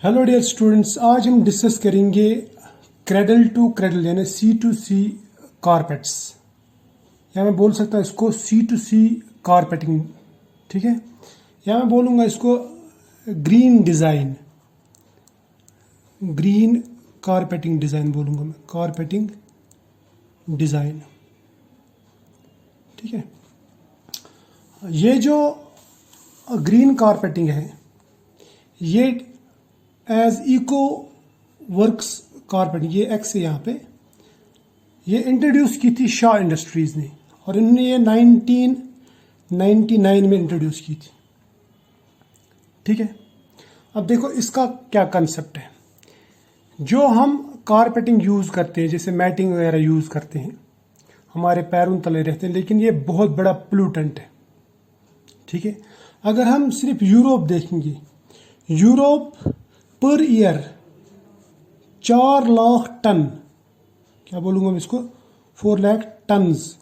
Hello dear students, आज हम discuss करेंगे क्रेडल टू क्रेडल यानी सी टू सी कारपेट्स, या मैं बोल सकता हूँ इसको सी टू सी कारपेटिंग। ठीक है, या मैं बोलूँगा इसको green design, green carpeting design बोलूँगा मैं, कारपेटिंग डिज़ाइन। ठीक है, ये जो ग्रीन कारपेटिंग है ये एज इको वर्क्स कारपेटिंग, ये एक्स है यहाँ पे, ये इंट्रोड्यूस की थी शाह इंडस्ट्रीज ने, और इन्होंने ये 1999 में इंट्रोड्यूस की थी। ठीक है, अब देखो इसका क्या कंसेप्ट है। जो हम कारपेटिंग यूज़ करते हैं, जैसे मैटिंग वगैरह यूज़ करते हैं, हमारे पैरों तले रहते हैं, लेकिन ये बहुत बड़ा पोल्यूटेंट है। ठीक है, अगर हम सिर्फ यूरोप देखेंगे, Europe per year 4 lakh ton, क्या बोलूँगा मैं इसको, 4 lakh tons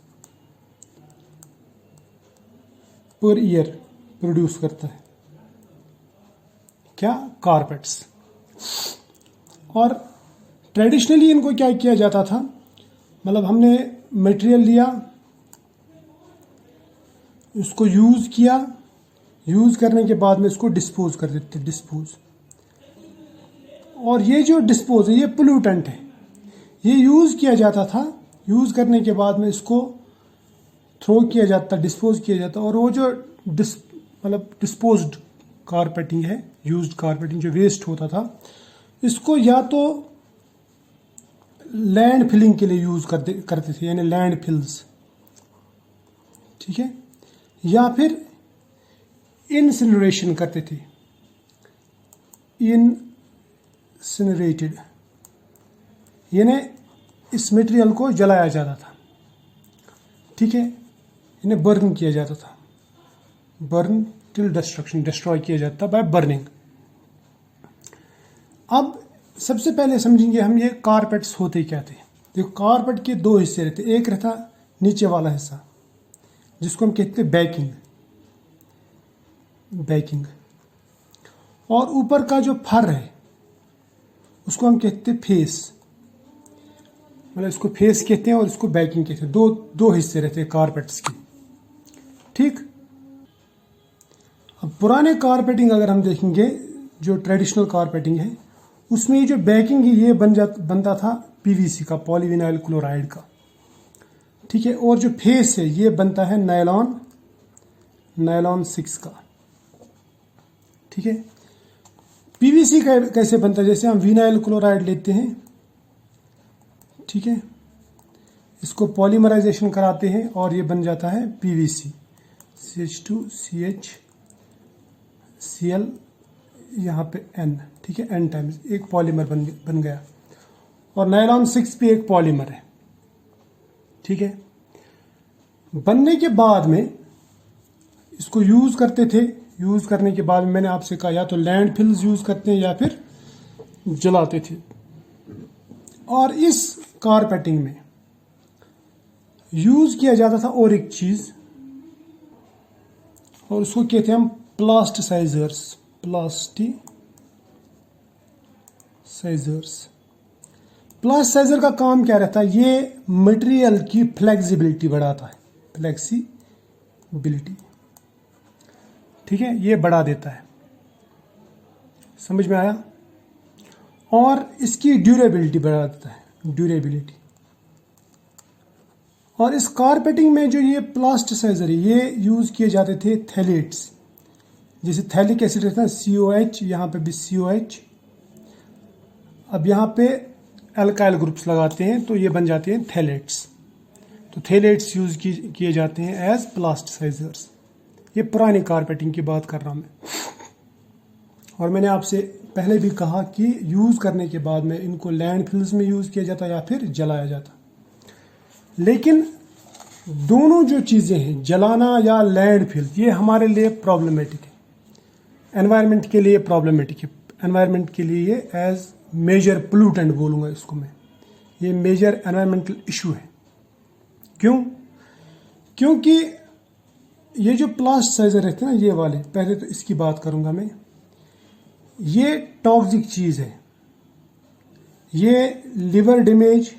per year produce करता है क्या, कारपेट्स। और ट्रेडिशनली इनको क्या किया जाता था, मतलब हमने मटेरियल लिया, उसको यूज़ किया, यूज़ करने के बाद में इसको डिस्पोज कर देते, डिस्पोज। और ये जो डिस्पोज है ये पोल्यूटेंट है, ये यूज़ किया जाता था, यूज़ करने के बाद में इसको थ्रो किया जाता, डिस्पोज किया जाता, और वो जो मतलब डिस्पोज्ड कारपेटिंग है, यूज्ड कारपेटिंग जो वेस्ट होता था, इसको या तो लैंड फिलिंग के लिए यूज़ करते थे, यानी लैंड फिल्स। ठीक है, या फिर इंसिनरेशन करते थे, इंसिनरेटेड, यानी इस मटेरियल को जलाया जाता था। ठीक है, इन्हें बर्न किया जाता था, बर्न टिल डिस्ट्रक्शन, डिस्ट्रॉय किया जाता बाय बर्निंग। अब सबसे पहले समझेंगे हम ये कारपेट्स होते क्या थे। देखो, कारपेट के दो हिस्से रहते, एक रहता नीचे वाला हिस्सा जिसको हम कहते हैं बैकिंग, बैकिंग, और ऊपर का जो फर है उसको हम कहते हैं फेस, मतलब इसको फेस कहते हैं और इसको बैकिंग कहते हैं। दो हिस्से रहते हैं कारपेट्स के। ठीक, अब पुराने कारपेटिंग अगर हम देखेंगे, जो ट्रेडिशनल कारपेटिंग है, उसमें ये जो बैकिंग है ये बनता था पीवीसी का, पॉलीविनाइल क्लोराइड का। ठीक है, और जो फेस है ये बनता है नायलॉन 6 का। ठीक है, पीवीसी कैसे बनता है, जैसे हम विनाइल क्लोराइड लेते हैं, ठीक है, इसको पॉलीमराइजेशन कराते हैं और ये बन जाता है पीवीसी, CH2CHCl, यहाँ पे N। ठीक है, N टाइम्स एक पॉलीमर बन गया, और नायलॉन 6 भी एक पॉलीमर है। ठीक है, बनने के बाद में इसको यूज़ करते थे, यूज़ करने के बाद मैंने आपसे कहा या तो लैंड फिल्स यूज़ करते हैं या फिर जलाते थे। और इस कारपेटिंग में यूज़ किया जाता था और एक चीज़, और उसको कहते हैं हम प्लास्टिसाइजर्स, प्लास्टिसाइजर का काम क्या रहता है, ये मटेरियल की फ्लेक्सिबिलिटी बढ़ाता है, फ्लेक्सिबिलिटी। ठीक है, ये बढ़ा देता है, समझ में आया, और इसकी ड्यूरेबिलिटी बढ़ा देता है, ड्यूरेबिलिटी। और इस कारपेटिंग में जो ये प्लास्टिसाइजर है ये यूज़ किए जाते थे थैलेट्स, जैसे थैलिक एसिड रहता है COH, यहाँ पे भी COH। अब यहाँ पे एल्काइल ग्रुप्स लगाते हैं तो ये बन जाते हैं थैलेट्स, तो थैलेट्स यूज़ किए जाते हैं एज प्लास्टिसाइजर्स। ये पुरानी कारपेटिंग की बात कर रहा हूँ मैं। और मैंने आपसे पहले भी कहा कि यूज़ करने के बाद में इनको लैंड फिल्स में यूज़ किया जाता या फिर जलाया जाता। लेकिन दोनों जो चीज़ें हैं, जलाना या लैंड फिल, ये हमारे लिए प्रॉब्लमेटिक है, एनवायरनमेंट के लिए प्रॉब्लमेटिक है, एनवायरनमेंट के लिए ये एज मेजर पोल्यूटेंट बोलूँगा इसको मैं, ये मेजर एनवायरनमेंटल इशू है। क्यों? क्योंकि ये जो प्लास्टिसाइजर रहते हैं ना, ये वाले, पहले तो इसकी बात करूँगा मैं, ये टॉक्सिक चीज है, ये लिवर डैमेज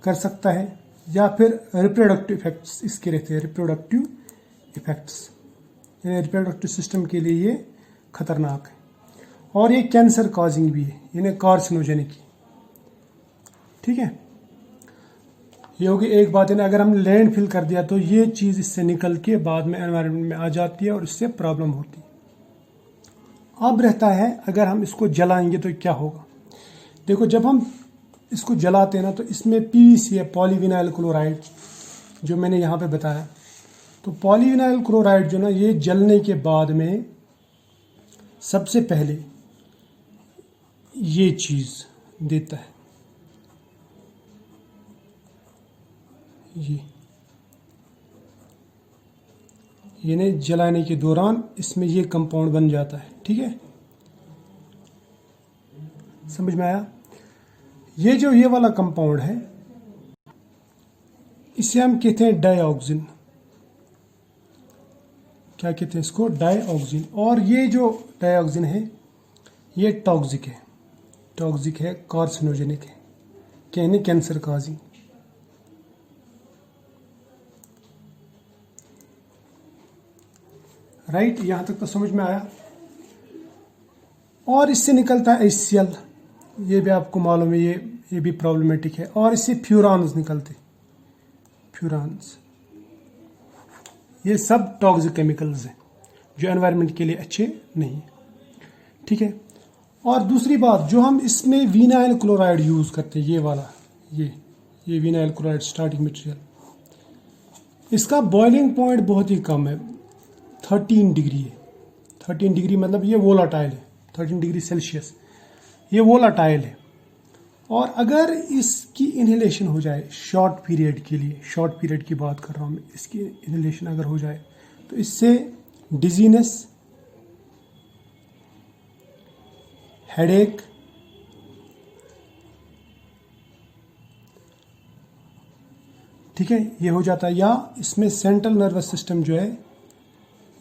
कर सकता है या फिर रिप्रोडक्टिव इफेक्ट्स इसके रहते हैं, रिप्रोडक्टिव इफेक्ट्स, यानी रिप्रोडक्टिव सिस्टम के लिए ये खतरनाक है। और ये कैंसर कॉजिंग भी है, यानी कार्सिनोजेनिक। ठीक है, ये होगी एक बात है ना, अगर हम लैंड फिल कर दिया तो ये चीज़ इससे निकल के बाद में एनवायरनमेंट में आ जाती है और इससे प्रॉब्लम होती है। अब रहता है अगर हम इसको जलाएंगे तो क्या होगा। देखो जब हम इसको जलाते हैं ना तो इसमें पीवीसी है, पॉलीविनाइल क्लोराइड, जो मैंने यहाँ पे बताया। तो पॉलीविनाइल क्लोराइड जो ना, ये जलने के बाद में सबसे पहले ये चीज़ देता है, यानी जलाने के दौरान इसमें ये कंपाउंड बन जाता है। ठीक है, समझ में आया। ये वाला कंपाउंड है, इसे हम कहते हैं डाइऑक्सिन। क्या कहते हैं इसको? डाइऑक्सिन। और ये जो डाइऑक्सिन है ये टॉक्सिक है, टॉक्सिक है, कार्सिनोजेनिक है, यानी कैंसर काजिंग। राइट, यहां तक तो समझ में आया। और इससे निकलता है HCl, ये भी आपको मालूम है, ये भी प्रॉब्लमेटिक है। और इससे फ्यूरान्स निकलते, फ्यूरान्स, ये सब टॉक्सिक केमिकल्स हैं जो एनवायरनमेंट के लिए अच्छे नहीं। ठीक है, और दूसरी बात, जो हम इसमें विनाइल क्लोराइड यूज़ करते हैं, ये वाला, ये विनाइल क्लोराइड स्टार्टिंग मटेरियल, इसका बॉइलिंग पॉइंट बहुत ही कम है, 13 डिग्री है। 13 डिग्री मतलब ये वोलाटाइल है, 13 डिग्री सेल्सियस, ये वोलाटाइल है। और अगर इसकी इनहेलेशन हो जाए शॉर्ट पीरियड के लिए, शॉर्ट पीरियड की बात कर रहा हूँ मैं, इसकी इनहेलेशन अगर हो जाए तो इससे डिजीनेस, हेडेक, ठीक है, ये हो जाता है। या इसमें सेंट्रल नर्वस सिस्टम जो है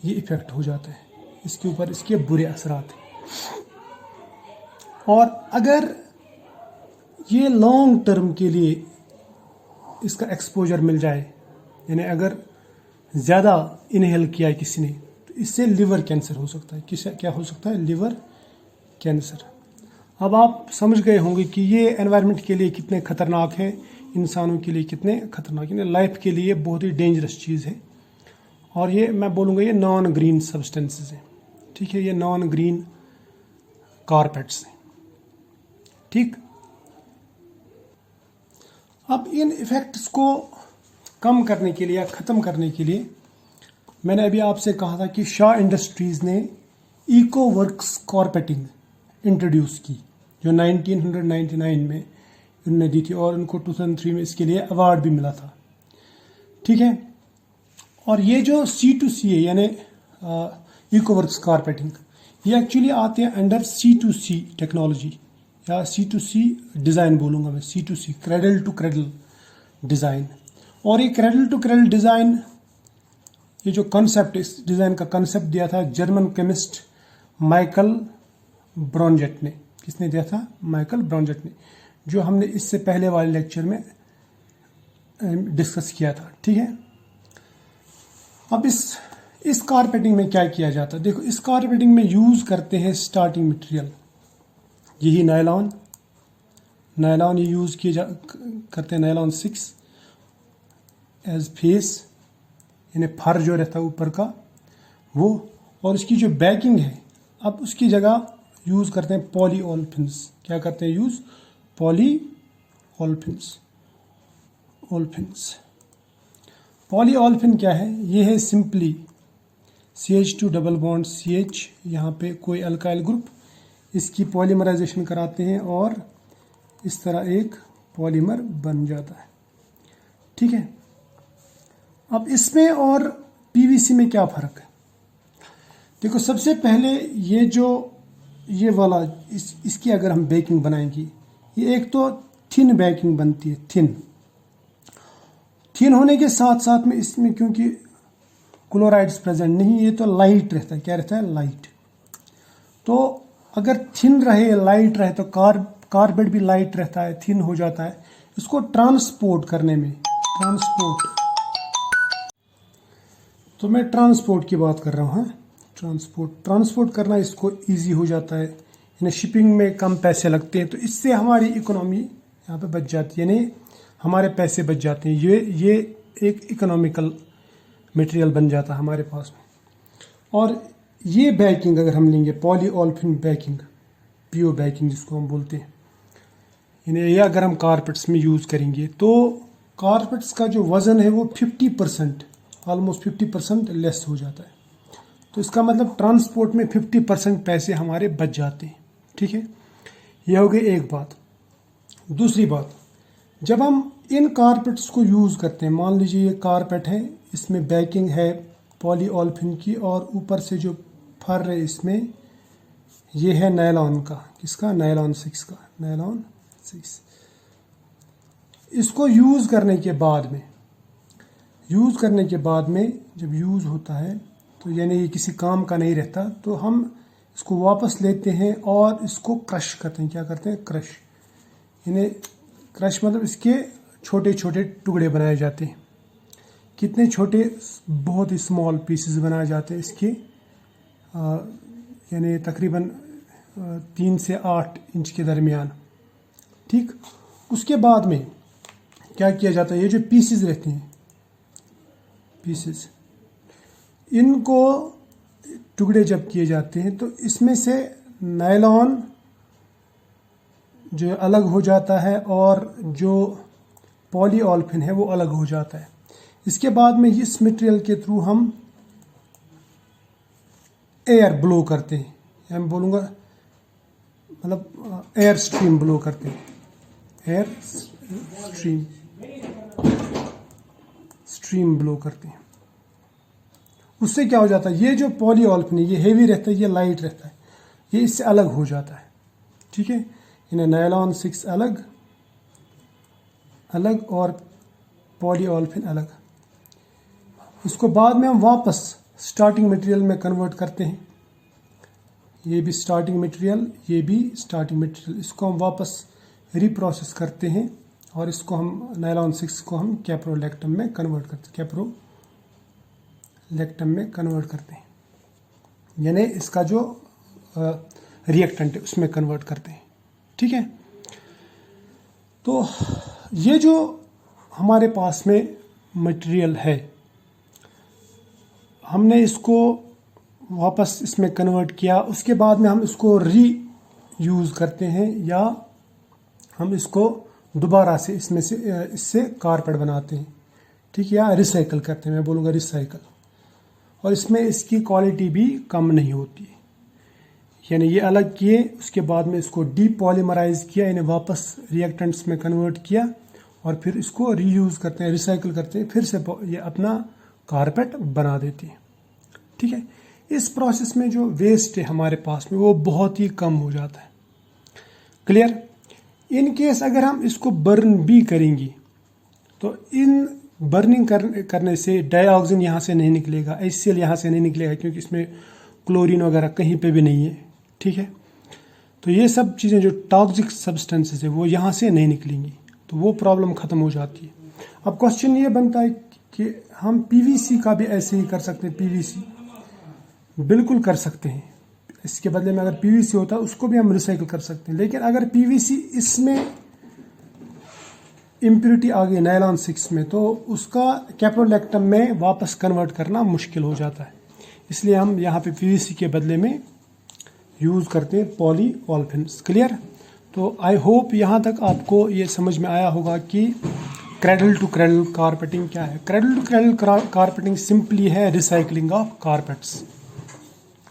ये इफेक्ट हो जाता है, इसके ऊपर इसके बुरे असरात हैं। और अगर ये लॉन्ग टर्म के लिए इसका एक्सपोजर मिल जाए, यानी अगर ज़्यादा इनहेल किया है किसी ने, तो इससे लिवर कैंसर हो सकता है। क्या हो सकता है? Liver cancer. अब आप समझ गए होंगे कि ये एनवायरनमेंट के लिए कितने खतरनाक है, इंसानों के लिए कितने खतरनाक, यानी लाइफ के लिए बहुत ही डेंजरस चीज़ है। और ये मैं बोलूँगा ये नॉन ग्रीन सब्सटेंसेस हैं। ठीक है, ये नॉन ग्रीन कारपेट्स हैं। ठीक, अब इन इफ़ेक्ट्स को कम करने के लिए या ख़त्म करने के लिए मैंने अभी आपसे कहा था कि शाह इंडस्ट्रीज़ ने इको वर्क्स कारपेटिंग इंट्रोड्यूस की, जो 1999 में उन्होंने दी थी, और उनको 2003 में इसके लिए अवार्ड भी मिला था। ठीक है, और ये जो C2C है, यानी इको वर्क्स कारपेटिंग, ये एक्चुअली आते हैं अंडर C2C टेक्नोलॉजी या C2C डिज़ाइन बोलूँगा मैं, C2C, cradle to cradle design. और ये क्रेडल टू क्रेडल डिज़ाइन, ये जो कॉन्सेप्ट, इस डिज़ाइन का कॉन्सेप्ट दिया था जर्मन केमिस्ट माइकल ब्रॉन्जेट ने। किसने दिया था? माइकल ब्रॉन्जेट ने, जो हमने इससे पहले वाले लेक्चर में डिस्कस किया था। ठीक है, अब इस कारपेटिंग में क्या किया जाता है? देखो, इस कारपेटिंग में यूज़ करते हैं स्टार्टिंग मटेरियल, यही नायलॉन ये यूज़ करते हैं, नायलॉन 6 एज फेस, यानी फर जो रहता है ऊपर का वो। और इसकी जो बैकिंग है, अब उसकी जगह यूज़ करते हैं पॉलीओल्फिन्स। क्या करते हैं यूज़? पॉलीओल्फिन्स। पॉलीओल्फिन क्या है? ये है simply CH2 double bond CH, यहाँ पे कोई अल्काइल ग्रुप, इसकी पॉलीमराइजेशन कराते हैं और इस तरह एक पॉलीमर बन जाता है। ठीक है, अब इसमें और PVC में क्या फ़र्क है? देखो, सबसे पहले ये वाला इसकी अगर हम बेकिंग बनाएंगे, ये एक तो थिन बेकिंग बनती है, थिन होने के साथ साथ में इसमें क्योंकि क्लोराइड्स प्रेजेंट नहीं, ये तो लाइट रहता है। क्या रहता है? लाइट। तो अगर थिन रहे, लाइट रहे, तो कार्पेट भी लाइट रहता है, थिन हो जाता है। इसको ट्रांसपोर्ट करने में, तो मैं ट्रांसपोर्ट की बात कर रहा हूँ। ट्रांसपोर्ट करना इसको इजी हो जाता है, यानी शिपिंग में कम पैसे लगते हैं, तो इससे हमारी इकोनॉमी यहाँ पे बच जाती है, यानी हमारे पैसे बच जाते हैं। ये एक इकोनॉमिकल मटेरियल बन जाता है हमारे पास में। और ये बैकिंग अगर हम लेंगे, पॉलीओल्फिन बैकिंग, पीओ बैकिंग जिसको हम बोलते हैं, यानी ये अगर हम कारपेट्स में यूज़ करेंगे तो कारपेट्स का जो वज़न है वो 50%, ऑलमोस्ट 50% लेस हो जाता है। तो इसका मतलब ट्रांसपोर्ट में 50% पैसे हमारे बच जाते हैं। ठीक है, ये हो गई एक बात। दूसरी बात, जब हम इन कारपेट्स को यूज़ करते हैं, मान लीजिए ये कारपेट है, इसमें बैकिंग है पॉलीओल्फिन की, और ऊपर से जो फर है इसमें ये है नायलॉन का, किसका? नायलॉन 6 का, नायलॉन 6। इसको यूज़ करने के बाद में जब यूज़ होता है तो यानी ये किसी काम का नहीं रहता, तो हम इसको वापस लेते हैं और इसको क्रश करते हैं। क्या करते हैं? क्रश। यानी क्रश मतलब इसके छोटे छोटे टुकड़े बनाए जाते हैं। कितने छोटे? बहुत ही स्मॉल पीसेस बनाए जाते हैं इसके, यानी तकरीबन 3 से 8 इंच के दरमियान। ठीक, उसके बाद में क्या किया जाता है? ये जो पीसेस रहते हैं, इनको टुकड़े जब किए जाते हैं तो इसमें से नायलॉन जो अलग हो जाता है और जो पॉलीओल्फिन है वो अलग हो जाता है। इसके बाद में इस मटेरियल के थ्रू हम एयर ब्लो करते हैं, मैं बोलूँगा मतलब एयर स्ट्रीम ब्लो करते हैं, एयर स्ट्रीम ब्लो करते हैं। उससे क्या हो जाता है? ये जो पॉलीओल्फिन है ये हेवी रहता है, ये लाइट रहता है, ये इससे अलग हो जाता है। ठीक है, इन्हें नायलॉन 6 अलग और पॉलीओल्फिन अलग। इसको बाद में हम वापस स्टार्टिंग मटेरियल में कन्वर्ट करते हैं। ये भी स्टार्टिंग मटेरियल, ये भी स्टार्टिंग मटेरियल, इसको हम वापस रिप्रोसेस करते हैं और इसको हम नायलॉन 6 को हम कैप्रोलैक्टम में कन्वर्ट करते हैं, यानी इसका जो रिएक्टेंट है उसमें कन्वर्ट करते हैं। ठीक है, तो ये जो हमारे पास में मटेरियल है, हमने इसको वापस इसमें कन्वर्ट किया, उसके बाद में हम इसको यूज़ करते हैं या हम इसको दोबारा से इससे कारपेट बनाते हैं। ठीक है, या रिसाइकल करते हैं, मैं बोलूँगा रिसाइकल। और इसमें इसकी क्वालिटी भी कम नहीं होती है, यानी ये अलग किए, उसके बाद में इसको डीपॉलीमराइज किया, यानी वापस रिएक्टेंट्स में कन्वर्ट किया और फिर इसको रीयूज़ करते हैं, रिसाइकल करते हैं, फिर से ये अपना कारपेट बना देती है। ठीक है, इस प्रोसेस में जो वेस्ट है हमारे पास में वो बहुत ही कम हो जाता है। क्लियर? इन केस अगर हम इसको बर्न भी करेंगे तो इन बर्निंग करने से डाइऑक्सिन यहाँ से नहीं निकलेगा, HCl यहाँ से नहीं निकलेगा, क्योंकि इसमें क्लोरीन वगैरह कहीं पे भी नहीं है। ठीक है, तो ये सब चीज़ें जो टॉक्सिक सब्सटेंसेस है वो यहाँ से नहीं निकलेंगी, तो वो प्रॉब्लम ख़त्म हो जाती है। अब क्वेश्चन ये बनता है कि हम PVC का भी ऐसे ही कर सकते हैं। PVC बिल्कुल कर सकते हैं, इसके बदले में अगर PVC होता है उसको भी हम रिसाइकिल कर सकते हैं, लेकिन अगर PVC इसमें इम्प्योरिटी आ गई नायलॉन 6 में तो उसका कैप्रोलैक्टम में वापस कन्वर्ट करना मुश्किल हो जाता है। इसलिए हम यहाँ पे PVC के बदले में यूज़ करते हैं पॉलीओल्फिन्स। क्लियर? तो आई होप यहाँ तक आपको ये समझ में आया होगा कि क्रैडल टू क्रैडल कारपेटिंग क्या है। Cradle to cradle carpeting simply है रिसाइकलिंग ऑफ कारपेट्स,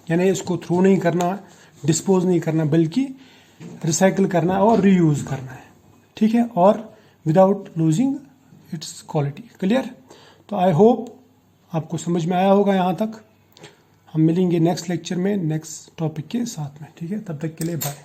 यानी इसको थ्रो नहीं करना, डिस्पोज नहीं करना, बल्कि रिसाइकिल करना और रीयूज़ करना है। ठीक है, और without losing its quality. Clear? तो आई होप आपको समझ में आया होगा यहाँ तक। हम मिलेंगे नेक्स्ट लेक्चर में नेक्स्ट टॉपिक के साथ में। ठीक है, तब तक के लिए बाय।